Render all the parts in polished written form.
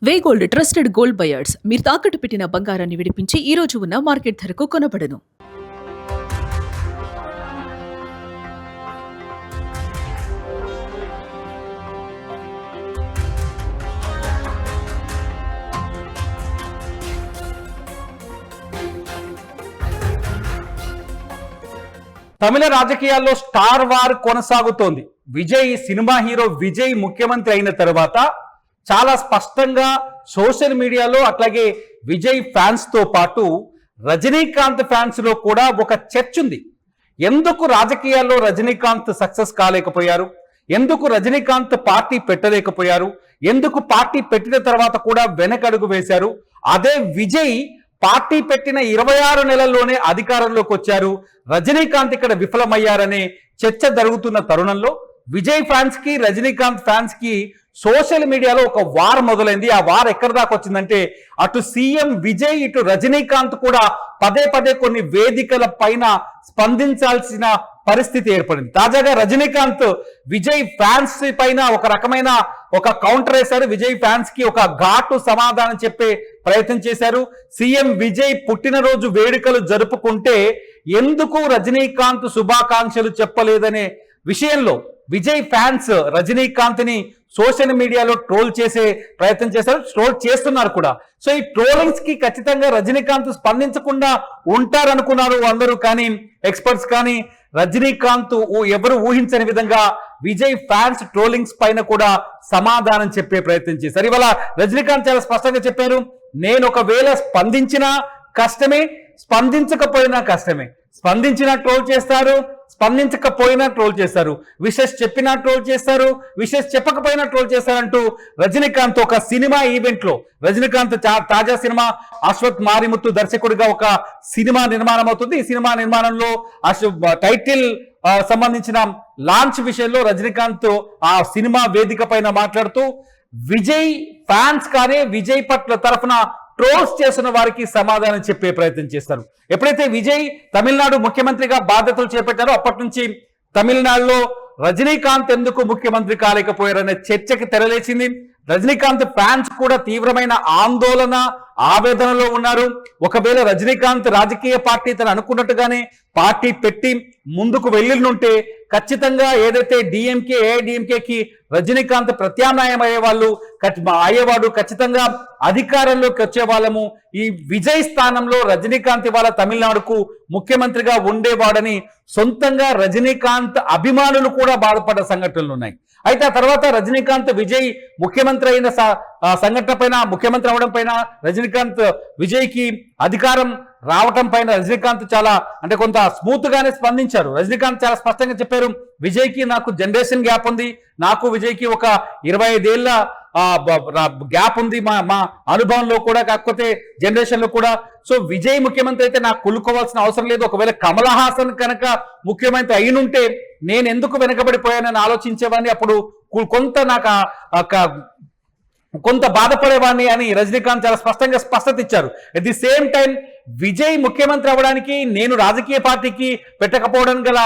వే gold trusted gold buyers మీరు తాకట్టు పెట్టిన బంగారాన్ని విడిపించి ఈ రోజు ఉన్న మార్కెట్ ధరకు కొనబడను. తమిళ రాజకీయాల్లో స్టార్ వార్ కొనసాగుతోంది. విజయ్ సినిమా హీరో విజయ్ ముఖ్యమంత్రి అయిన తర్వాత చాలా స్పష్టంగా సోషల్ మీడియాలో అట్లాగే విజయ్ ఫ్యాన్స్ తో పాటు రజనీకాంత్ ఫ్యాన్స్ లో కూడా ఒక చర్చ ఉంది. ఎందుకు రాజకీయాల్లో రజనీకాంత్ సక్సెస్ కాలేకపోయారు, ఎందుకు రజనీకాంత్ పార్టీ పెట్టలేకపోయారు, ఎందుకు పార్టీ పెట్టిన తర్వాత కూడా వెనకడుగు వేశారు, అదే విజయ్ పార్టీ పెట్టిన 26 నెలల్లోనే అధికారంలోకి వచ్చారు, రజనీకాంత్ ఇక్కడ విఫలమయ్యారనే చర్చ జరుగుతున్న తరుణంలో విజయ్ ఫ్యాన్స్ కి రజనీకాంత్ ఫ్యాన్స్ కి సోషల్ మీడియాలో ఒక వార్ మొదలైంది. ఆ వార్ ఎక్కడి దాకా వచ్చిందంటే అటు సీఎం విజయ్ ఇటు రజనీకాంత్ కూడా పదే పదే కొన్ని వేదికల పైన స్పందించాల్సిన పరిస్థితి ఏర్పడింది. తాజాగా రజనీకాంత్ విజయ్ ఫ్యాన్స్ పైన ఒక రకమైన ఒక కౌంటర్ వేశారు. విజయ్ ఫ్యాన్స్ కి ఒక ఘాటు సమాధానం చెప్పే ప్రయత్నం చేశారు. సీఎం విజయ్ పుట్టినరోజు వేడుకలు జరుపుకుంటే ఎందుకు రజనీకాంత్ శుభాకాంక్షలు చెప్పలేదనే విషయంలో విజయ్ ఫ్యాన్స్ రజనీకాంత్ ని సోషల్ మీడియాలో ట్రోల్ చేసే ప్రయత్నం చేశారు, ట్రోల్ చేస్తున్నారు కూడా. సో ఈ ట్రోలింగ్స్ కి ఖచ్చితంగా రజనీకాంత్ స్పందించకుండా ఉంటారనుకున్నారు అందరూ, కానీ ఎక్స్పర్ట్స్ కానీ రజనీకాంత్ ఎవరు ఊహించని విధంగా విజయ్ ఫ్యాన్స్ ట్రోలింగ్స్ పైన కూడా సమాధానం చెప్పే ప్రయత్నం చేశారు. ఇవాళ రజనీకాంత్ చాలా స్పష్టంగా చెప్పారు, నేను ఒకవేళ స్పందించినా కష్టమే, స్పందించకపోయినా కష్టమే. స్పందించినా ట్రోల్ చేస్తారు, స్పందించకపోయినా ట్రోల్ చేస్తారు, విషెస్ చెప్పినా ట్రోల్ చేస్తారు, విషెస్ చెప్పకపోయినా ట్రోల్ చేస్తారంటూ రజనీకాంత్ ఒక సినిమా ఈవెంట్ లో రజనీకాంత్ తాజా సినిమా అశ్వత్ మారిముత్తు దర్శకుడిగా ఒక సినిమా నిర్మాణం అవుతుంది. ఈ సినిమా నిర్మాణంలో టైటిల్ సంబంధించిన లాంచ్ విషయంలో రజనీకాంత్ ఆ సినిమా వేదిక పైన మాట్లాడుతూ విజయ్ ఫ్యాన్స్ కానీ విజయ్ పట్ల తరఫున ట్రోల్స్ చేస్తున్న వారికి సమాధానం చెప్పే ప్రయత్నం చేస్తారు. ఎప్పుడైతే విజయ్ తమిళనాడు ముఖ్యమంత్రిగా బాధ్యతలు చేపట్టారో అప్పటి నుంచి తమిళనాడులో రజనీకాంత్ ఎందుకు ముఖ్యమంత్రి కాలేకపోయారనే చర్చకి తెరలేచింది. రజనీకాంత్ ఫ్యాన్స్ కూడా తీవ్రమైన ఆందోళన ఆవేదనలో ఉన్నారు. ఒకవేళ రజనీకాంత్ రాజకీయ పార్టీ తను అనుకున్నట్టుగానే పార్టీ పెట్టి ముందుకు వెళ్ళినుంటే ఖచ్చితంగా ఏదైతే డిఎంకే ఏఐడిఎంకేకి రజనీకాంత్ ప్రత్యామ్నాయం అయ్యేవాడు, ఖచ్చితంగా అధికారంలోకి వచ్చే వాళ్ళము. ఈ విజయ్ స్థానంలో రజనీకాంత్ ఇవాళ తమిళనాడుకు ముఖ్యమంత్రిగా ఉండేవాడని సొంతంగా రజనీకాంత్ అభిమానులు కూడా బాధపడ్డ సంఘటనలు ఉన్నాయి. అయితే ఆ తర్వాత రజనీకాంత్ విజయ్ ముఖ్యమంత్రి అయిన సంఘటన పైన, ముఖ్యమంత్రి అవడం పైన, రజనీకాంత్ విజయ్ కి అధికారం రావటం పైన రజనీకాంత్ చాలా కొంత స్మూత్ గానే స్పందించారు. రజనీకాంత్ చాలా స్పష్టంగా చెప్పారు, విజయ్ కి నాకు జనరేషన్ గ్యాప్ ఉంది, నాకు విజయ్ కి ఒక 25 ఏళ్ల గ్యాప్ ఉంది మా అనుభవంలో కూడా, కాకపోతే జనరేషన్ లో కూడా. సో విజయ్ ముఖ్యమంత్రి అయితే నాకు కులుకోవాల్సిన అవసరం లేదు. ఒకవేళ కమల్ హాసన్ కనుక ముఖ్యమంత్రి అయినుంటే నేను ఎందుకు వెనకబడిపోయానని ఆలోచించేవాడిని, అప్పుడు కొంత నాకు కొంత బాధపడేవాడిని అని రజనీకాంత్ చాలా స్పష్టత ఇచ్చారు. At the same time Vijay ముఖ్యమంత్రి అవ్వడానికి నేను రాజకీయ పార్టీకి పెట్టకపోవడం గల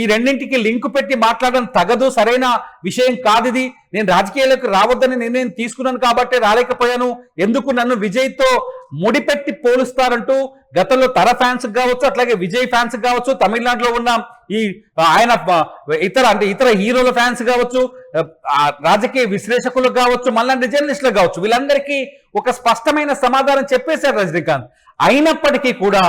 ఈ రెండింటికి లింకు పెట్టి మాట్లాడడం తగదు, సరైన విషయం కాదు ఇది. నేను రాజకీయాలకు రావద్దని నిర్ణయం తీసుకున్నాను కాబట్టి రాలేకపోయాను, ఎందుకు నన్ను విజయ్తో ముడిపెట్టి పోలుస్తారంటూ గతంలో తర ఫ్యాన్స్ కావచ్చు, అట్లాగే విజయ్ ఫ్యాన్స్ కావచ్చు, తమిళనాడులో ఉన్న ఈ ఆయన ఇతర హీరోల ఫ్యాన్స్ కావచ్చు, రాజకీయ విశ్లేషకులు కావచ్చు, మళ్ళీ జర్నలిస్టులు కావచ్చు, వీళ్ళందరికీ ఒక స్పష్టమైన సమాధానం చెప్పేశారు రజనీకాంత్. అయినప్పటికీ కూడా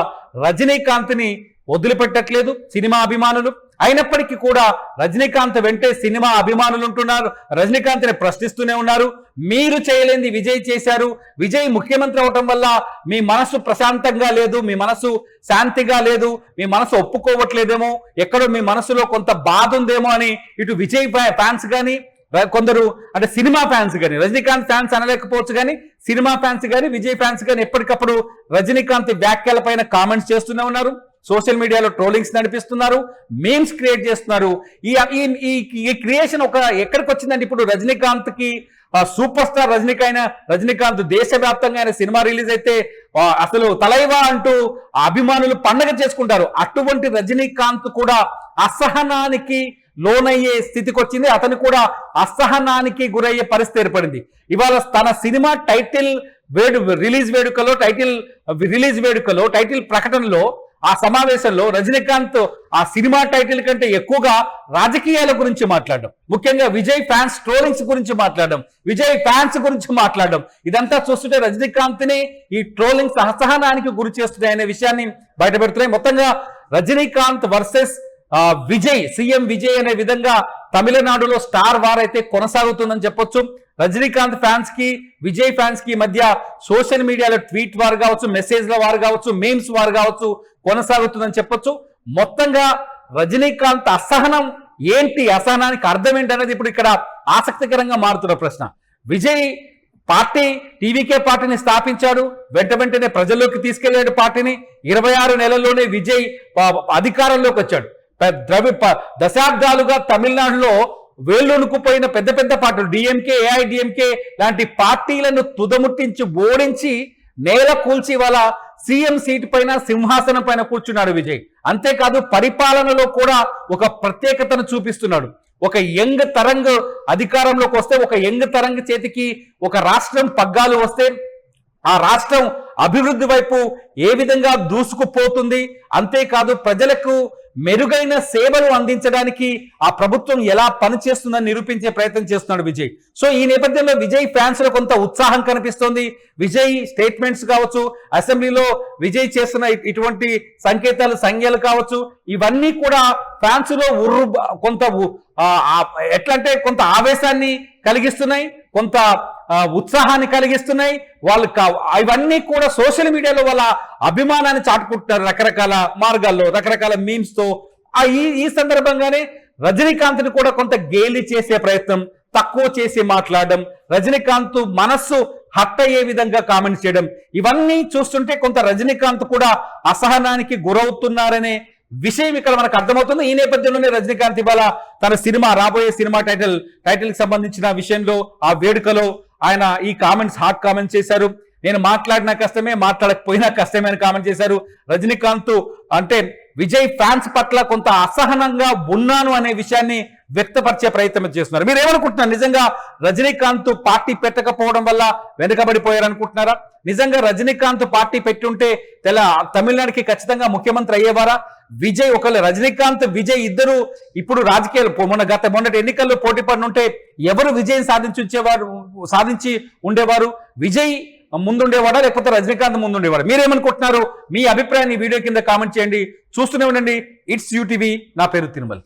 రజనీకాంత్ ని వదిలిపెట్టట్లేదు సినిమా అభిమానులు. అయినప్పటికీ కూడా రజనీకాంత్ వెంటే సినిమా అభిమానులు ఉంటున్నారు, రజనీకాంత్ ని ప్రశ్నిస్తూనే ఉన్నారు. మీరు చేయలేంది విజయ్ చేశారు, విజయ్ ముఖ్యమంత్రి అవటం వల్ల మీ మనసు ప్రశాంతంగా లేదు, మీ మనసు శాంతిగా లేదు, మీ మనసు ఒప్పుకోవట్లేదేమో, ఎక్కడో మీ మనసులో కొంత బాధ ఉందేమో అని ఇటు విజయ్ ఫ్యాన్స్ కానీ, కొందరు సినిమా ఫ్యాన్స్ కానీ, రజనీకాంత్ ఫ్యాన్స్ అనలేకపోవచ్చు కానీ సినిమా ఫ్యాన్స్ కానీ విజయ్ ఫ్యాన్స్ కానీ ఎప్పటికప్పుడు రజనీకాంత్ వ్యాఖ్యల పైన కామెంట్స్ చేస్తూనే ఉన్నారు. సోషల్ మీడియాలో ట్రోలింగ్స్ నడిపిస్తున్నారు, మీమ్స్ క్రియేట్ చేస్తున్నారు. ఈ క్రియేషన్ ఎక్కడికి వచ్చిందంటే ఇప్పుడు రజనీకాంత్ కి సూపర్ స్టార్ రజనీకాంత్ దేశవ్యాప్తంగా ఆయన సినిమా రిలీజ్ అయితే అసలు తలైవా అంటూ అభిమానులు పండగ చేసుకుంటారు. అటువంటి రజనీకాంత్ కూడా అసహనానికి లోనయ్యే స్థితికి వచ్చింది. అతను కూడా అసహనానికి గురయ్యే పరిస్థితి ఏర్పడింది. ఇవాళ తన సినిమా టైటిల్ రిలీజ్ వేడుకలో టైటిల్ ప్రకటనలో ఆ సమావేశంలో రజనీకాంత్ ఆ సినిమా టైటిల్ కంటే ఎక్కువగా రాజకీయాల గురించి మాట్లాడడం, ముఖ్యంగా విజయ్ ఫ్యాన్స్ ట్రోలింగ్స్ గురించి మాట్లాడడం, విజయ్ ఫ్యాన్స్ గురించి మాట్లాడడం, ఇదంతా చూస్తుంటే రజనీకాంత్ ని ఈ ట్రోలింగ్స్ అసహనానికి గురి చేస్తున్నాయి అనే విషయాన్ని బయటపెడుతున్నాయి. మొత్తంగా రజనీకాంత్ వర్సెస్ విజయ్, సీఎం విజయ్ అనే విధంగా తమిళనాడులో స్టార్ వార్ అయితే కొనసాగుతుందని చెప్పొచ్చు. రజనీకాంత్ ఫ్యాన్స్ కి విజయ్ ఫ్యాన్స్ కి మధ్య సోషల్ మీడియాలో ట్వీట్ వార్ కావచ్చు, మెసేజ్ల వార్ కావచ్చు, మీమ్స్ వార్ కావచ్చు కొనసాగుతుందని చెప్పొచ్చు. మొత్తంగా రజనీకాంత్ అసహనం ఏంటి, అసహనానికి అర్థం ఏంటి అనేది ఇప్పుడు ఇక్కడ ఆసక్తికరంగా మారుతున్న ప్రశ్న. విజయ్ పార్టీ టీవీకే పార్టీని స్థాపించాడు, వెంటనే ప్రజల్లోకి తీసుకెళ్లాడు పార్టీని. 26 నెలల్లోనే విజయ్ అధికారంలోకి వచ్చాడు. దశాబ్దాలుగా తమిళనాడులో వేళ్ళొనుకుపోయిన పెద్ద పెద్ద పార్టీలు డిఎంకే, ఏఐడిఎంకే లాంటి పార్టీలను తుదముట్టించి ఓడించి నేల కూల్చి వాళ్ళ సీఎం సీట్ పైన, సింహాసనం పైన కూర్చున్నాడు విజయ్. అంతేకాదు పరిపాలనలో కూడా ఒక ప్రత్యేకతను చూపిస్తున్నాడు. ఒక యంగ్ తరంగ్ అధికారంలోకి వస్తే, ఒక యంగ్ తరంగ్ చేతికి ఒక రాష్ట్రం పగ్గాలు వస్తే ఆ రాష్ట్రం అభివృద్ధి వైపు ఏ విధంగా దూసుకుపోతుంది, అంతేకాదు ప్రజలకు మెరుగైన సేవలు అందించడానికి ఆ ప్రభుత్వం ఎలా పనిచేస్తుందని నిరూపించే ప్రయత్నం చేస్తున్నాడు విజయ్. సో ఈ నేపథ్యంలో విజయ్ ఫ్యాన్స్ లో కొంత ఉత్సాహం కనిపిస్తోంది. విజయ్ స్టేట్మెంట్స్ కావచ్చు, అసెంబ్లీలో విజయ్ చేస్తున్న ఇటువంటి సంజ్ఞలు కావచ్చు, ఇవన్నీ కూడా ఫ్యాన్స్ లో కొంత ఎట్లా అంటే కొంత ఆవేశాన్ని కలిగిస్తున్నాయి, కొంత ఉత్సాహాన్ని కలిగిస్తున్నాయి. వాళ్ళు ఇవన్నీ కూడా సోషల్ మీడియాలో వాళ్ళ అభిమానాన్ని చాటుకుంటున్నారు రకరకాల మార్గాల్లో, రకరకాల మీమ్స్ తో. ఈ సందర్భంగానే రజనీకాంత్ ని కూడా కొంత గేలి చేసే ప్రయత్నం, తక్కువ చేసి మాట్లాడడం, రజనీకాంత్ మనస్సు హట్ అయ్యే విధంగా కామెంట్స్ చేయడం, ఇవన్నీ చూస్తుంటే కొంత రజనీకాంత్ కూడా అసహనానికి గురవుతున్నారనే విషయం ఇక్కడ మనకు అర్థమవుతుంది. ఈ నేపథ్యంలోనే రజనీకాంత్ ఇవాళ తన రాబోయే సినిమా టైటిల్ కి సంబంధించిన విషయంలో ఆ వేడుకలో ఆయన ఈ కామెంట్స్, హాట్ కామెంట్స్ చేశారు. నేను మాట్లాడినా కష్టమే, మాట్లాడకపోయినా కష్టమే అని కామెంట్ చేశారు. రజనీకాంత్ అంటే విజయ్ ఫ్యాన్స్ పట్ల కొంత అసహనంగా ఉన్నాను అనే విషయాన్ని వ్యక్తపరిచే ప్రయత్నం చేస్తున్నారు. మీరు ఏమనుకుంటున్నారు? నిజంగా రజనీకాంత్ పార్టీ పెట్టకపోవడం వల్ల వెనుకబడిపోయారనుకుంటున్నారా? నిజంగా రజనీకాంత్ పార్టీ పెట్టుంటే తమిళనాడుకి ఖచ్చితంగా ముఖ్యమంత్రి అయ్యేవారా? విజయ్ ఒకవేళ రజనీకాంత్ విజయ్ ఇద్దరు ఇప్పుడు రాజకీయాలు మొన్నటి ఎన్నికల్లో పోటీ పడి ఉంటే ఎవరు విజయం సాధించి ఉండేవారు? విజయ్ ముందుండేవాడా లేకపోతే రజనీకాంత్ ముందుండేవాడా? మీరేమనుకుంటున్నారు? మీ అభిప్రాయాన్ని వీడియో కింద కామెంట్ చేయండి. చూస్తూనే ఉండండి ఇట్స్ యూటీవీ. నా పేరు తిరుమల్.